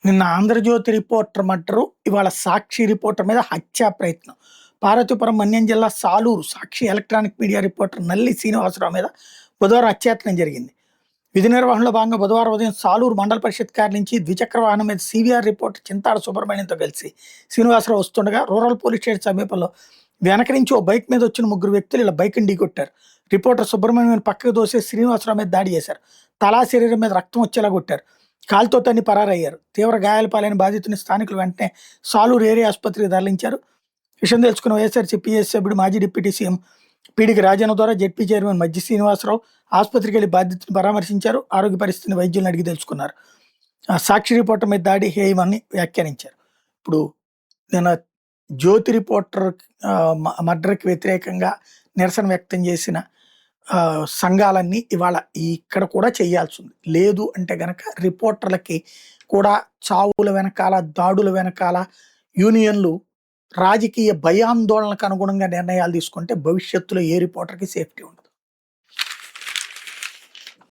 నిన్న 'Andhra Jyothi' reporter murder, ఇవాళ 'సాక్షి' reporter మీద హత్యా ప్రయత్నం. పార్వతీపురం మన్యం జిల్లా సాలూరు సాక్షి ఎలక్ట్రానిక్ మీడియా రిపోర్టర్ నల్లి శ్రీనివాసరావు మీద బుధవారం హత్యాయత్నం జరిగింది. విధి నిర్వహణలో భాగంగా బుధవారం ఉదయం సాలూరు మండల పరిషత్ కార్యాలయం నుంచి ద్విచక్ర వాహనం మీద సీవీఆర్ రిపోర్టర్ చింతాడ సుబ్రహ్మణ్యంతో కలిసి శ్రీనివాసరావు వస్తుండగా రూరల్ పోలీస్ స్టేషన్ సమీపంలో వెనక నుంచి ఓ బైక్ మీద వచ్చిన ముగ్గురు వ్యక్తులు ఇలా బైక్ని ఢీకొట్టారు. రిపోర్టర్ సుబ్రహ్మణ్యం పక్కకు దోసే శ్రీనివాసరావు మీద దాడి చేశారు. తలా శరీరం మీద రక్తం వచ్చేలా కొట్టారు. కాలుతో తన్ని పరారయ్యారు. తీవ్ర గాయాల పాలైన బాధితుని స్థానికులు వెంటనే సాలూరు ఏరియా ఆసుపత్రికి తరలించారు. విషయం తెలుసుకున్న వైఎస్ఆర్సీ పీఎస్ సభ్యుడు మాజీ డిప్యూటీ సీఎం పీడికి రాజన్న ద్వారా జెడ్పీ చైర్మన్ మజ్జి శ్రీనివాసరావు ఆసుపత్రికి వెళ్లి బాధితుని పరామర్శించారు. ఆరోగ్య పరిస్థితిని వైద్యులను అడిగి తెలుసుకున్నారు. సాక్షి రిపోర్టర్ మీద దాడి హేయమని వ్యాఖ్యానించారు. ఇప్పుడు నిన్న జ్యోతి రిపోర్టర్ మర్డర్కి వ్యతిరేకంగా నిరసన వ్యక్తం చేసిన సంఘాలన్నీ ఇవాళ ఇక్కడ కూడా చేయాల్సి ఉంది. లేదు అంటే గనక రిపోర్టర్లకి కూడా చావుల వెనకాల, దాడుల వెనకాల యూనియన్లు రాజకీయ భయాందోళనకు అనుగుణంగా నిర్ణయాలు తీసుకుంటే భవిష్యత్తులో ఏ రిపోర్టర్కి సేఫ్టీ ఉండదు.